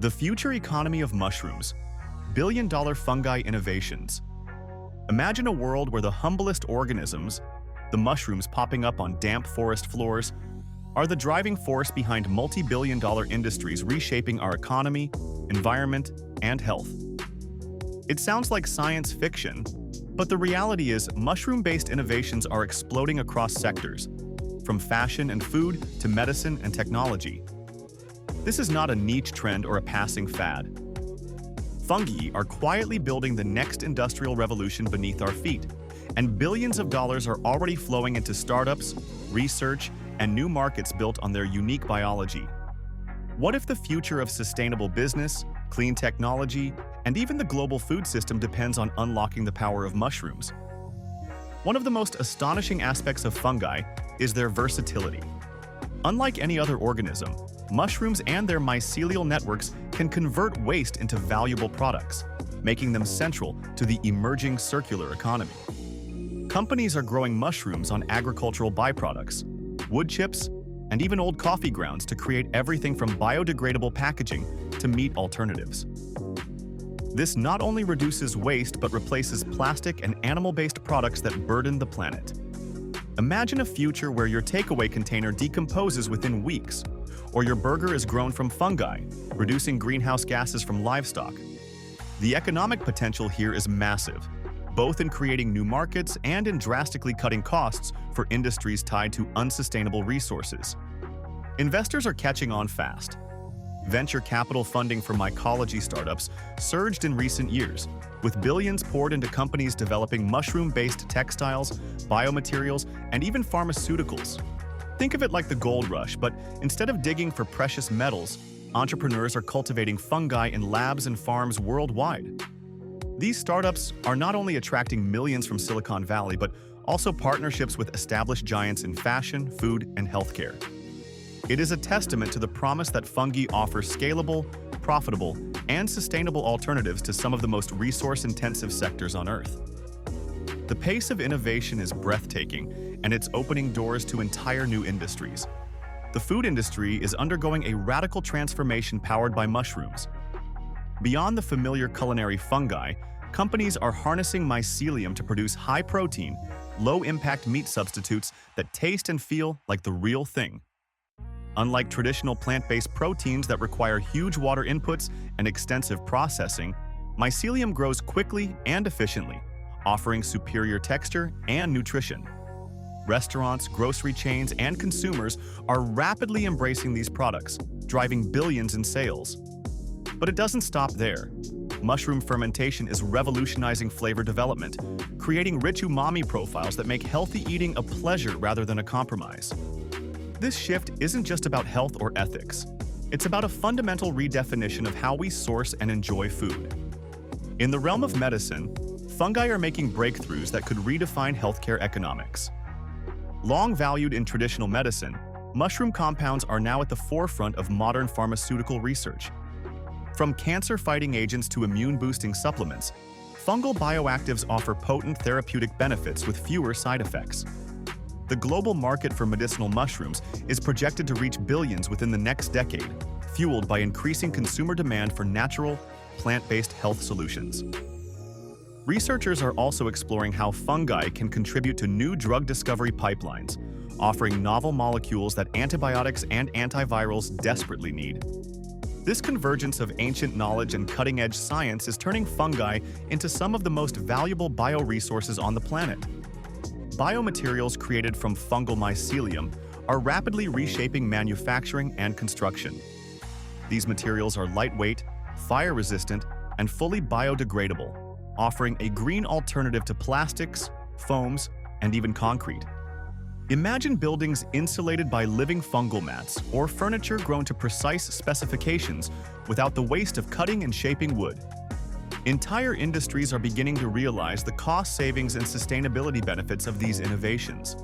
The future economy of mushrooms. Billion-dollar fungi innovations. Imagine a world where the humblest organisms, the mushrooms popping up on damp forest floors, are the driving force behind multi-billion-dollar industries reshaping our economy, environment, and health. It sounds like science fiction, but the reality is mushroom-based innovations are exploding across sectors, from fashion and food to medicine and technology. This is not a niche trend or a passing fad. Fungi are quietly building the next industrial revolution beneath our feet, and billions of dollars are already flowing into startups, research, and new markets built on their unique biology. What if the future of sustainable business, clean technology, and even the global food system depends on unlocking the power of mushrooms? One of the most astonishing aspects of fungi is their versatility. Unlike any other organism, mushrooms and their mycelial networks can convert waste into valuable products, making them central to the emerging circular economy. Companies are growing mushrooms on agricultural byproducts, wood chips, and even old coffee grounds to create everything from biodegradable packaging to meat alternatives. This not only reduces waste but replaces plastic and animal-based products that burden the planet. Imagine a future where your takeaway container decomposes within weeks, or your burger is grown from fungi, reducing greenhouse gases from livestock. The economic potential here is massive, both in creating new markets and in drastically cutting costs for industries tied to unsustainable resources. Investors are catching on fast. Venture capital funding for mycology startups surged in recent years, with billions poured into companies developing mushroom-based textiles, biomaterials, and even pharmaceuticals. Think of it like the gold rush, but instead of digging for precious metals, entrepreneurs are cultivating fungi in labs and farms worldwide. These startups are not only attracting millions from Silicon Valley, but also partnerships with established giants in fashion, food, and healthcare. It is a testament to the promise that fungi offer scalable, profitable, and sustainable alternatives to some of the most resource-intensive sectors on Earth. The pace of innovation is breathtaking, and it's opening doors to entire new industries. The food industry is undergoing a radical transformation powered by mushrooms. Beyond the familiar culinary fungi, companies are harnessing mycelium to produce high-protein, low-impact meat substitutes that taste and feel like the real thing. Unlike traditional plant-based proteins that require huge water inputs and extensive processing, mycelium grows quickly and efficiently, offering superior texture and nutrition. Restaurants, grocery chains, and consumers are rapidly embracing these products, driving billions in sales. But it doesn't stop there. Mushroom fermentation is revolutionizing flavor development, creating rich umami profiles that make healthy eating a pleasure rather than a compromise. This shift isn't just about health or ethics. It's about a fundamental redefinition of how we source and enjoy food. In the realm of medicine, fungi are making breakthroughs that could redefine healthcare economics. Long valued in traditional medicine, mushroom compounds are now at the forefront of modern pharmaceutical research. From cancer-fighting agents to immune-boosting supplements, fungal bioactives offer potent therapeutic benefits with fewer side effects. The global market for medicinal mushrooms is projected to reach billions within the next decade, fueled by increasing consumer demand for natural, plant-based health solutions. Researchers are also exploring how fungi can contribute to new drug discovery pipelines, offering novel molecules that antibiotics and antivirals desperately need. This convergence of ancient knowledge and cutting-edge science is turning fungi into some of the most valuable bioresources on the planet. Biomaterials created from fungal mycelium are rapidly reshaping manufacturing and construction. These materials are lightweight, fire-resistant, and fully biodegradable, offering a green alternative to plastics, foams, and even concrete. Imagine buildings insulated by living fungal mats or furniture grown to precise specifications without the waste of cutting and shaping wood. Entire industries are beginning to realize the cost savings and sustainability benefits of these innovations.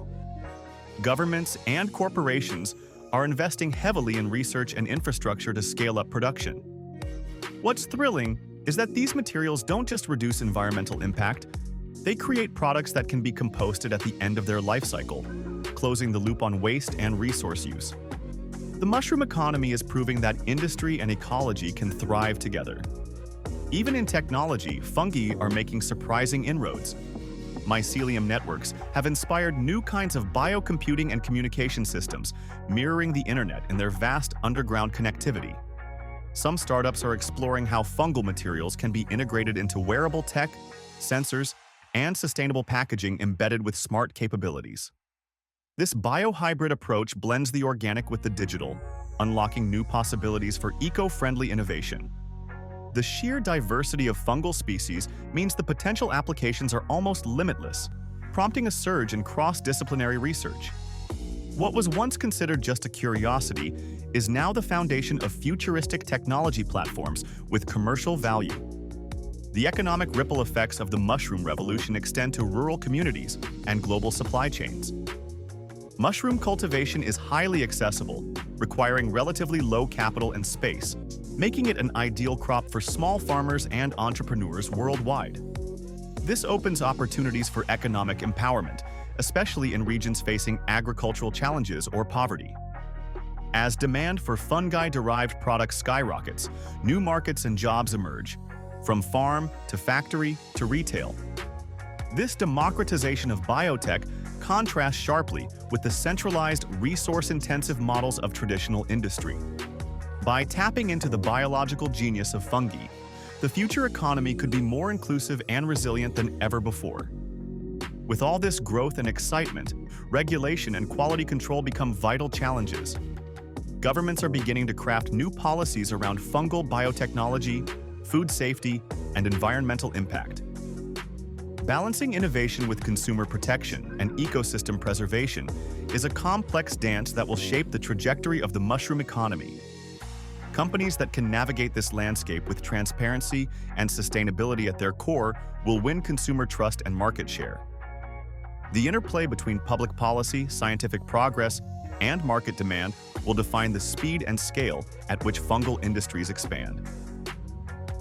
Governments and corporations are investing heavily in research and infrastructure to scale up production. What's thrilling is that these materials don't just reduce environmental impact, they create products that can be composted at the end of their life cycle, closing the loop on waste and resource use. The mushroom economy is proving that industry and ecology can thrive together. Even in technology, fungi are making surprising inroads. Mycelium networks have inspired new kinds of biocomputing and communication systems, mirroring the internet in their vast underground connectivity. Some startups are exploring how fungal materials can be integrated into wearable tech, sensors, and sustainable packaging embedded with smart capabilities. This biohybrid approach blends the organic with the digital, unlocking new possibilities for eco-friendly innovation. The sheer diversity of fungal species means the potential applications are almost limitless, prompting a surge in cross-disciplinary research. What was once considered just a curiosity is now the foundation of futuristic technology platforms with commercial value. The economic ripple effects of the mushroom revolution extend to rural communities and global supply chains. Mushroom cultivation is highly accessible, requiring relatively low capital and space, making it an ideal crop for small farmers and entrepreneurs worldwide. This opens opportunities for economic empowerment, especially in regions facing agricultural challenges or poverty. As demand for fungi-derived products skyrockets, new markets and jobs emerge, from farm to factory to retail. This democratization of biotech contrasts sharply with the centralized, resource-intensive models of traditional industry. By tapping into the biological genius of fungi, the future economy could be more inclusive and resilient than ever before. With all this growth and excitement, regulation and quality control become vital challenges. Governments are beginning to craft new policies around fungal biotechnology, food safety, and environmental impact. Balancing innovation with consumer protection and ecosystem preservation is a complex dance that will shape the trajectory of the mushroom economy. Companies that can navigate this landscape with transparency and sustainability at their core will win consumer trust and market share. The interplay between public policy, scientific progress, and market demand will define the speed and scale at which fungal industries expand.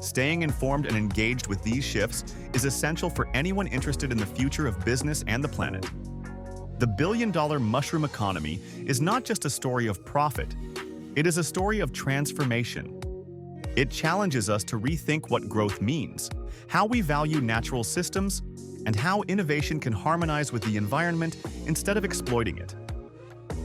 Staying informed and engaged with these shifts is essential for anyone interested in the future of business and the planet. The billion-dollar mushroom economy is not just a story of profit, it is a story of transformation. It challenges us to rethink what growth means, how we value natural systems, and how innovation can harmonize with the environment instead of exploiting it.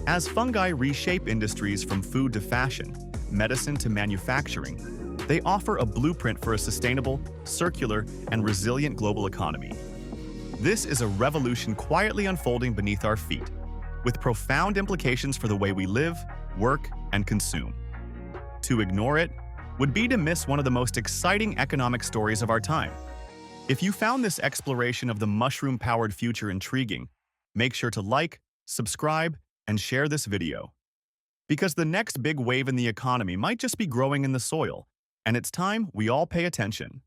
As fungi reshape industries from food to fashion, medicine to manufacturing, they offer a blueprint for a sustainable, circular, and resilient global economy. This is a revolution quietly unfolding beneath our feet, with profound implications for the way we live, work, and consume. To ignore it would be to miss one of the most exciting economic stories of our time. If you found this exploration of the mushroom-powered future intriguing, make sure to like, subscribe, and share this video. Because the next big wave in the economy might just be growing in the soil, and it's time we all pay attention.